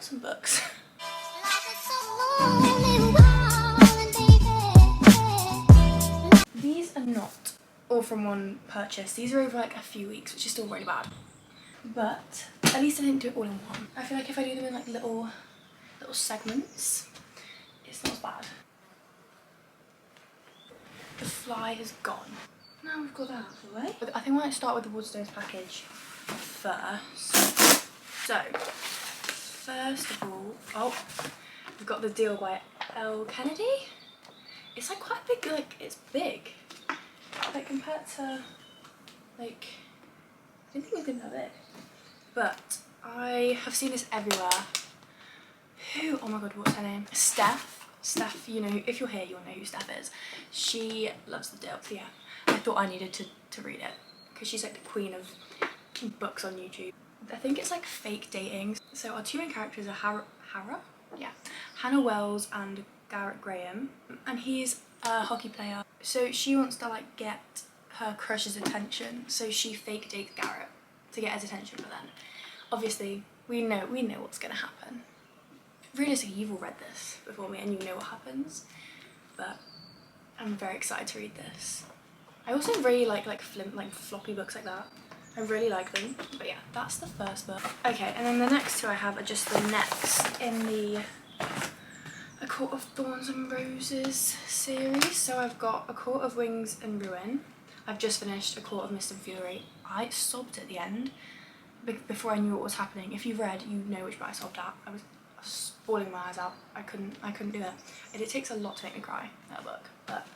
some books. These are not all from one purchase. These are over like a few weeks, which is still really bad. But at least I didn't do it all in one. I feel like if I do them in like little segments, it's not as bad. The fly has gone. Now we've got that out of the way. But I think we might start with the Woodstones package first. So, first of all, oh, we've got the Deal by L. Kennedy. It's like quite big, like it's big. Like compared to, like, I didn't think it was gonna be that big. But I have seen this everywhere. Who, oh my god, what's her name? Steph, you know, if you're here, you'll know who Steph is. She loves the Deal, so yeah. I thought I needed to read it because she's like the queen of books on YouTube. I think it's like fake dating. So our two main characters are Hannah Wells and Garrett Graham, and he's a hockey player. So she wants to like get her crush's attention, so she fake dates Garrett to get his attention. But then, obviously, we know what's gonna happen. Realistically, you've all read this before me, and you know what happens. But I'm very excited to read this. I also really like floppy books like that. I really like them. But yeah, that's the first book. Okay, and then the next two I have are just the next in the A Court of Thorns and Roses series. So I've got A Court of Wings and Ruin. I've just finished A Court of Mist and Fury. I sobbed at the end before I knew what was happening. If you've read, you know which bit I sobbed at. I was bawling my eyes out. I couldn't do it. And it takes a lot to make me cry, that book. But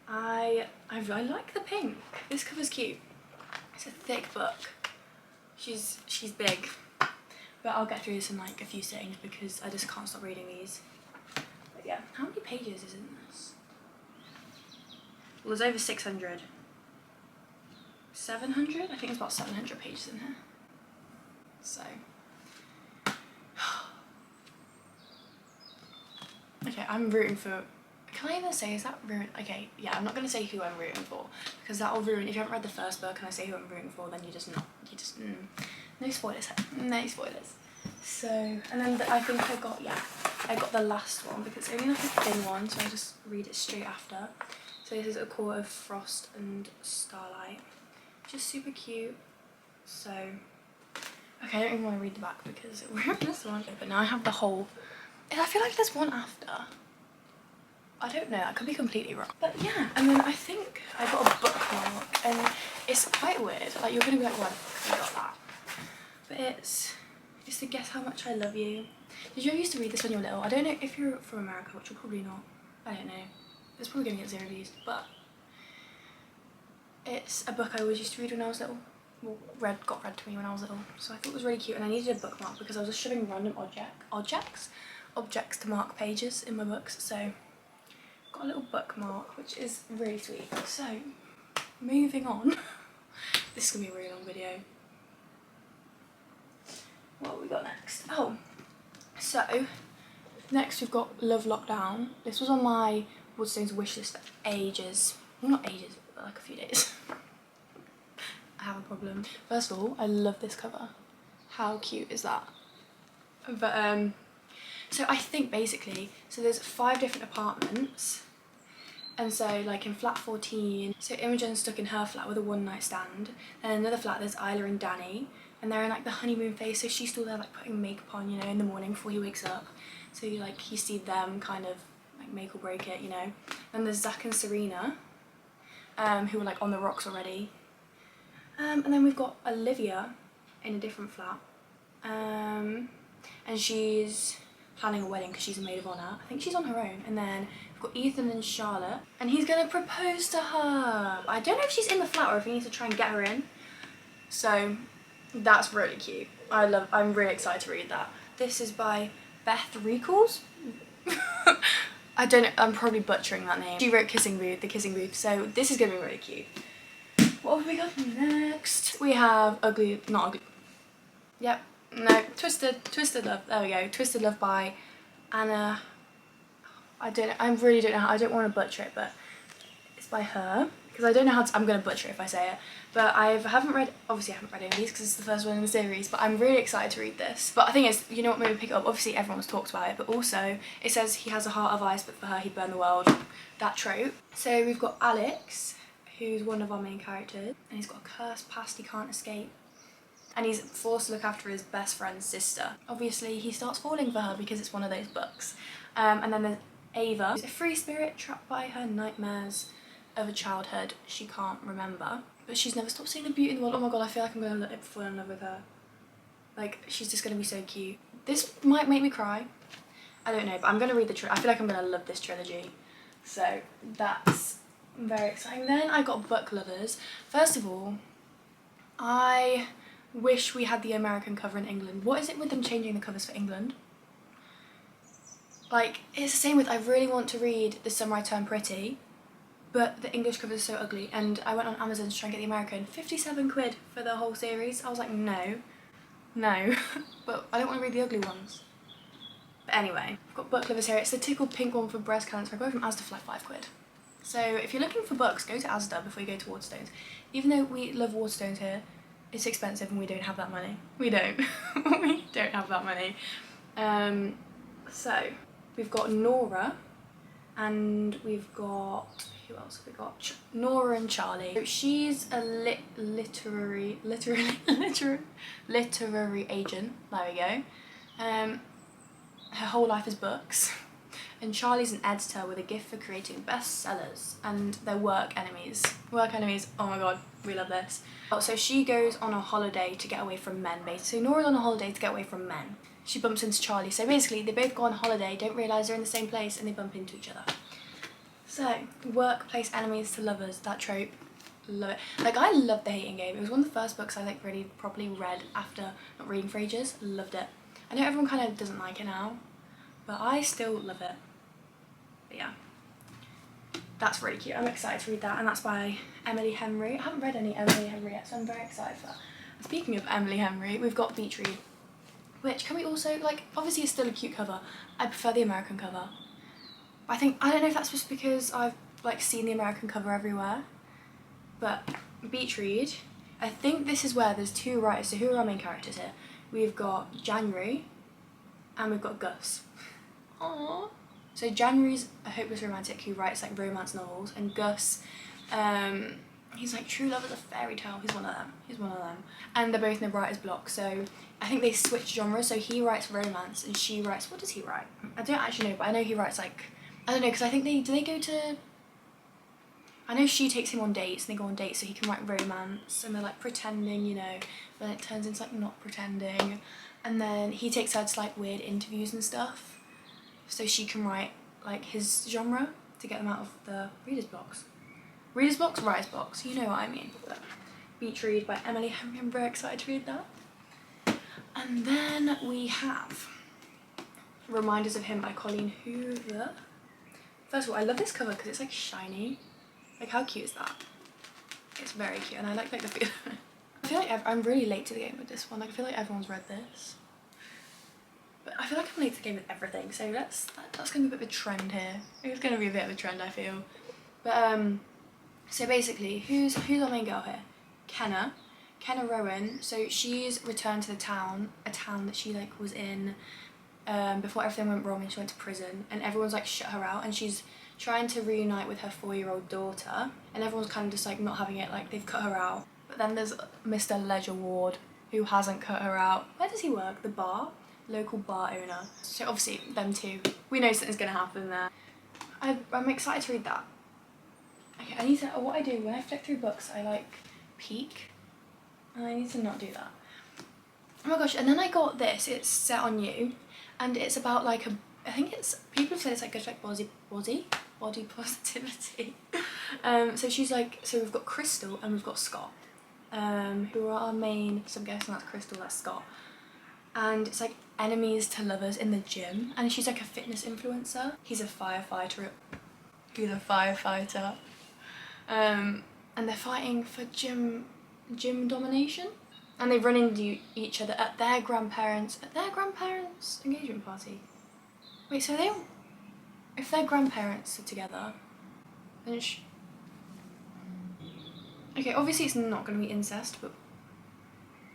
I like the pink. This cover's cute. It's a thick book. She's big. But I'll get through this in like a few settings because I just can't stop reading these. But yeah, how many pages is in this? Well, there's over 600. 700? I think it's about 700 pages in here. So. Okay, I'm rooting for. Can I even say, is that ruin? Okay, yeah, I'm not going to say who I'm rooting for because that'll ruin. If you haven't read the first book and I say who I'm rooting for, then no spoilers. No spoilers. So, and then I think I got the last one because it's only like a thin one, so I just read it straight after. So this is A Court of Frost and Starlight. Just super cute. So, okay, I don't even want to read the back because we're in this one. But now I have the whole. I feel like there's one after. I don't know, I could be completely wrong. But yeah, and then I think I got a bookmark and it's quite weird. Like you're gonna be like, why I got that? But it's to Guess How Much I Love You. Did you ever used to read this when you were little? I don't know if you're from America, which you're probably not. I don't know. It's probably gonna get 0 views, but it's a book I always used to read when I was little. Well, got read to me when I was little. So I thought it was really cute and I needed a bookmark because I was just shoving random objects to mark pages in my books. So got a little bookmark, which is really sweet. So, moving on. This is gonna be a really long video. What have we got next? Oh, so next we've got Love Lockdown. This was on my Woodstones wishlist for ages. Well, not ages, but like a few days. I have a problem. First of all, I love this cover. How cute is that? But so I think basically, so there's 5 different apartments, and so like in flat 14, so Imogen's stuck in her flat with a one-night stand, and in another flat there's Isla and Danny, and they're in like the honeymoon phase, so she's still there like putting makeup on, you know, in the morning before he wakes up, so you see them kind of like make or break it, you know. And there's Zach and Serena, who are like on the rocks already, and then we've got Olivia in a different flat, and she's planning a wedding because she's a maid of honour. I think she's on her own. And then we've got Ethan and Charlotte, and he's gonna propose to her. I don't know if she's in the flat or if he needs to try and get her in. So that's really cute. I'm really excited to read that. This is by Beth Recalls. I don't know, I'm probably butchering that name. She wrote The Kissing Booth, so this is gonna be really cute. What have we got next? We have Not Ugly. Yep. No, Twisted Love. There we go. Twisted Love by Anna. I really don't know how. I don't want to butcher it, but it's by her. because I don't know how to, I'm going to butcher it if I say it, but I haven't read any of these because it's the first one in the series, but I'm really excited to read this. But I think it's, you know what made me pick it up, obviously everyone's talked about it, but also it says he has a heart of ice, but for her he'd burn the world, that trope. So we've got Alex, who's one of our main characters, and he's got a cursed past he can't escape. And he's forced to look after his best friend's sister. Obviously he starts falling for her because it's one of those books. And then there's Ava, who's a free spirit trapped by her nightmares of a childhood she can't remember, but she's never stopped seeing the beauty in the world. Oh my god, I feel like I'm gonna fall in love with her. Like, she's just gonna be so cute. This might make me cry, I don't know, but I'm gonna read the I feel like I'm gonna love this trilogy, so that's very exciting. Then I got book lovers. First of all, I wish we had the American cover in England. What is it with them changing the covers for England? Like, it's the same with, I really want to read The Summer I Turned Pretty, but the English cover is so ugly, and I went on Amazon to try and get the American. 57 quid for the whole series. I was like, no, but I don't want to read the ugly ones. But anyway, I've got book lovers here. It's the tickled pink one for breast cancer. I got it from Asda for like 5 quid. So if you're looking for books, go to Asda before you go to Waterstones. Even though we love Waterstones here, it's expensive and we don't have that money. We don't. We don't have that money. So we've got Nora, and we've got, who else have we got? Nora and Charlie. So she's a literary agent. There we go. Her whole life is books. And Charlie's an editor with a gift for creating bestsellers, and they're work enemies. Work enemies, oh my god, we love this. So she goes on a holiday to get away from men, basically. So Nora's on a holiday to get away from men. She bumps into Charlie. So basically they both go on holiday, don't realise they're in the same place, and they bump into each other. So, workplace enemies to lovers, that trope, love it. Like, I loved The Hating Game. It was one of the first books I like really properly read after not reading for ages. Loved it. I know everyone kind of doesn't like it now, but I still love it. But yeah, that's really cute. I'm excited to read that, and that's by Emily Henry. I haven't read any Emily Henry yet, so I'm very excited for that. And speaking of Emily Henry, we've got Beach Read, which, can we also, like, obviously it's still a cute cover. I prefer the American cover. I don't know if that's just because I've like seen the American cover everywhere, but Beach Read, I think this is where there's 2 writers. So who are our main characters here? We've got January and we've got Gus. Aww. So January's a hopeless romantic who writes like romance novels, and Gus, he's like true love is a fairy tale. He's one of them. And they're both in the writer's block, so I think they switch genres. So he writes romance and she writes, what does he write? I don't actually know, but I know he writes like, I don't know, because I think do they go to, I know she takes him on dates, and they go on dates so he can write romance, and they're like pretending, you know, but then it turns into like not pretending, and then he takes her to like weird interviews and stuff so she can write like his genre to get them out of the writer's blocks, writer's blocks, you know what I mean. But Beach Read by Emily Henry, I'm very excited to read that. And then we have Reminders of Him by Colleen Hoover. First of all, I love this cover because it's like shiny. Like, how cute is that? It's very cute, and I like the feel. I feel like I'm really late to the game with this one. Like, I feel like everyone's read this, but I feel like I'm late to the game with everything. So that's gonna be a bit of a trend here. It's gonna be a bit of a trend, I feel. But so basically, who's our main girl here? Kenna Rowan. So she's returned to the town, a town that she like was in before everything went wrong and she went to prison, and everyone's like shut her out, and she's trying to reunite with her 4-year-old daughter, and everyone's kind of just like not having it, like they've cut her out. But then there's Mr. Ledger Ward, who hasn't cut her out. Where does he work? The bar? Local bar owner. So obviously them two, we know something's gonna happen there. I'm excited to read that. Okay, I need to, what I do when I flick through books, I like peek, and I need to not do that. Oh my gosh, and then I got this, it's Set on You, and it's about like I think it's, people have said it's like good for like body positivity. So she's like, so we've got Crystal and we've got Scott, who are our main, so I'm guessing that's Crystal, that's Scott. And it's like enemies to lovers in the gym, and she's like a fitness influencer. He's a firefighter. And they're fighting for gym domination. And they run into each other at their grandparents' engagement party. Wait, so if their grandparents are together, then Okay, obviously it's not going to be incest, but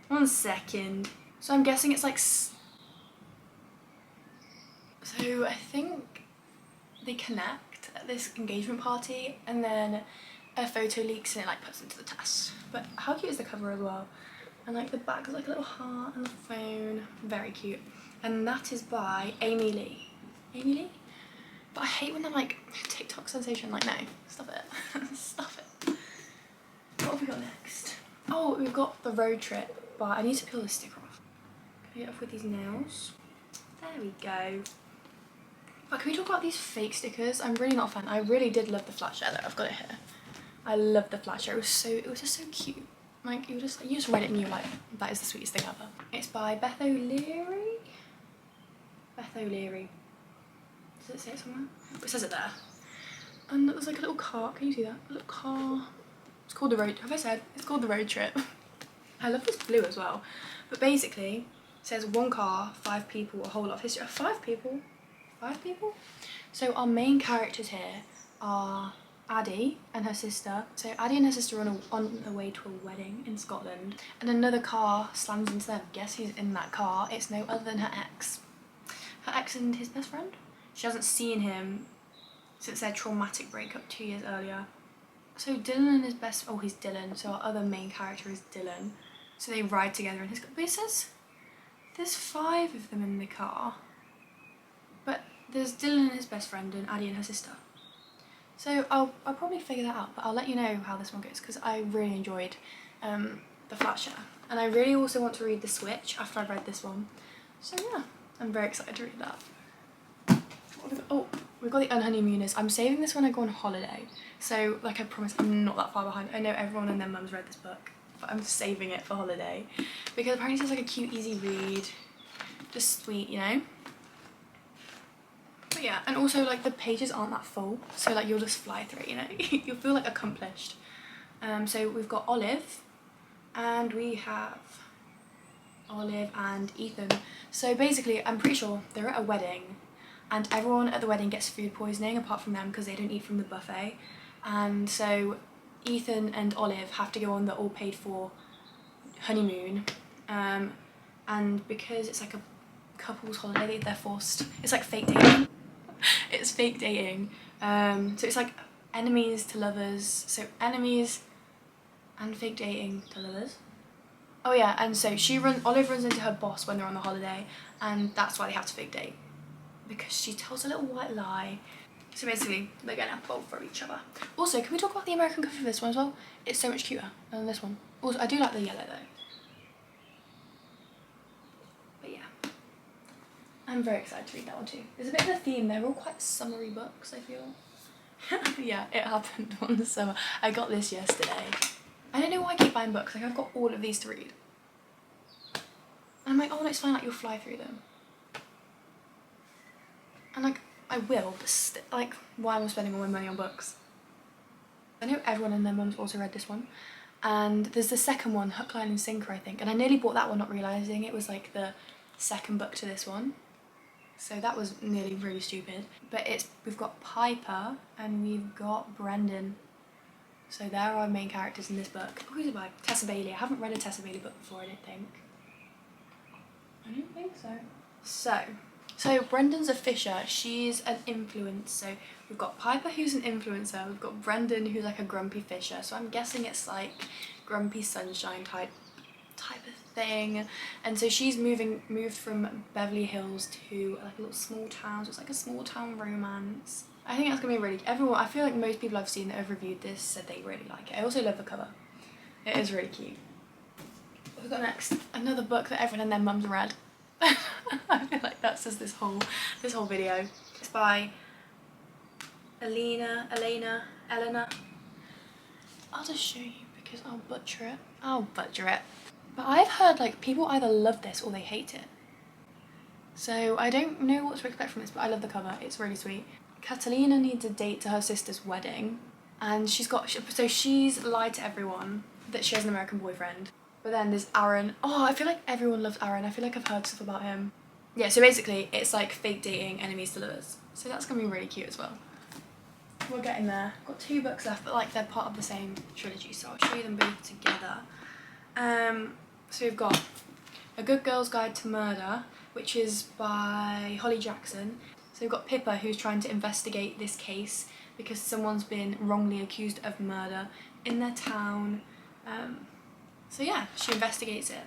1 second. So I'm guessing it's like... So I think they connect at this engagement party and then a photo leaks and it like puts them to the test. But how cute is the cover as well? And like the back is like a little heart and the phone. Very cute. And that is by Amy Lee. Amy Lee? But I hate when they're like TikTok sensation. Like, no, stop it. Stop it. What have we got next? Oh, we've got The Road Trip, but I need to peel this sticker off. Can I get off with these nails? There we go. But can we talk about these fake stickers? I'm really not a fan. I really did love the flat share though. I've got it here. I love the flat share. It was just so cute. Like you just read it and you're like, that is the sweetest thing ever. It's by Beth O'Leary. Beth O'Leary. Does it say it somewhere? It says it there. And there's like a little car. Can you see that? A little car. It's called The Road. Have I said? It's called The Road Trip. I love this blue as well. But basically, it says 1 car, 5 people, a whole lot of history. 5 people? 5 people? So our main characters here are Addie and her sister. So Addie and her sister are on their way to a wedding in Scotland. And another car slams into them. Guess who's in that car? It's no other than her ex. Her ex and his best friend. She hasn't seen him since their traumatic breakup 2 years earlier. So Dylan and his best, oh he's Dylan, so our other main character is Dylan. So they ride together in his car. But it says there's 5 of them in the car. But there's Dylan and his best friend and Addie and her sister. So I'll probably figure that out, but I'll let you know how this one goes because I really enjoyed the flat share. And I really also want to read The Switch after I've read this one. So yeah, I'm very excited to read that. Oh, we've got the Unhoneymooners. I'm saving this when I go on holiday. So, like I promised, I'm not that far behind. I know everyone and their mum's read this book, but I'm saving it for holiday. Because apparently it's like a cute, easy read. Just sweet, you know? But yeah, and also like the pages aren't that full. So like you'll just fly through it, you know? You'll feel like accomplished. So we've got Olive. And we have Olive and Ethan. So basically, I'm pretty sure they're at a wedding. And everyone at the wedding gets food poisoning apart from them because they don't eat from the buffet. And so Ethan and Olive have to go on the all paid for honeymoon. And because it's like a couple's holiday, they're forced, it's like fake dating. It's fake dating. So it's like enemies to lovers. So enemies and fake dating to lovers. Oh yeah, and so Olive runs into her boss when they're on the holiday and that's why they have to fake date. Because she tells a little white lie. So basically, they're gonna fall for each other. Also, can we talk about the American cover of this one as well? It's so much cuter than this one. Also, I do like the yellow though. But yeah, I'm very excited to read that one too. There's a bit of a theme. They're all quite summery books, I feel. Yeah, it happened one summer. I got this yesterday. I don't know why I keep buying books. Like I've got all of these to read. And I'm like, oh no, it's fine. Like you'll fly through them. And like, I will, but like, why am I spending all my money on books? I know everyone and their mum's also read this one. And there's the second one, Hook, Line and Sinker, I think. And I nearly bought that one not realising it was like the second book to this one. So that was nearly really stupid. But we've got Piper and we've got Brendan. So they're our main characters in this book. Who's it by? Tessa Bailey. I haven't read a Tessa Bailey book before, I don't think. I don't think so. So Brendan's a fisher, she's an influencer. So we've got Piper who's an influencer, we've got Brendan who's like a grumpy fisher. So I'm guessing it's like grumpy sunshine type of thing. And so she's moved from Beverly Hills to like a little small town. So it's like a small town romance. I think that's gonna be really, I feel like most people I've seen that have reviewed this said they really like it. I also love the cover. It is really cute. What have we got next? Another book that everyone and their mums read. I feel like that's just this whole video. It's by Eleanor. I'll just show you because I'll butcher it. But I've heard like people either love this or they hate it. So I don't know what to expect from this, but I love the cover. It's really sweet. Catalina needs a date to her sister's wedding, and she's lied to everyone that she has an American boyfriend. But then there's Aaron. Oh, I feel like everyone loves Aaron. I feel like I've heard stuff about him. Yeah, so basically it's like fake dating enemies to lovers. So that's gonna be really cute as well. we're getting there. I've got 2 books left, but like they're part of the same trilogy, so I'll show you them both together. So we've got A Good Girl's Guide to Murder, which is by Holly Jackson. So we've got Pippa, who's trying to investigate this case because someone's been wrongly accused of murder in their town. So yeah, she investigates it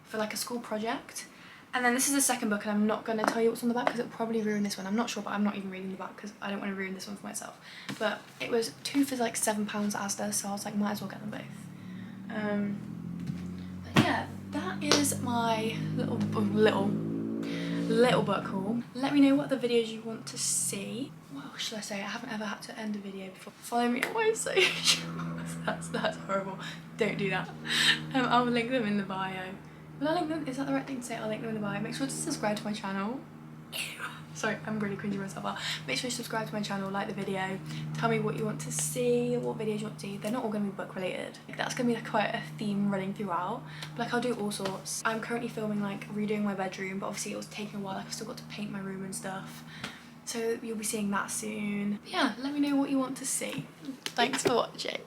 for like a school project. And then this is the second book, and I'm not going to tell you what's on the back because it'll probably ruin this one. I'm not sure, but I'm not even reading the back because I don't want to ruin this one for myself. But it was 2 for like £7 Asda, so I was like, might as well get them both. But yeah, that is my little book haul. Let me know what the videos you want to see. What else should I say? I haven't ever had to end a video before. Follow me on my socials. That's horrible. Don't do that. I'll link them in the bio. Will I link them? Is that the right thing to say? I'll link them in the bio. Make sure to subscribe to my channel. Sorry, I'm really cringing myself out. Make sure you subscribe to my channel, like the video, tell me what you want to see, what videos you want to see. They're not all going to be book related. Like, that's going to be like quite a theme running throughout. But like I'll do all sorts. I'm currently filming like redoing my bedroom, but obviously it was taking a while. Like, I've still got to paint my room and stuff. So you'll be seeing that soon. But yeah, let me know what you want to see. Thanks for watching.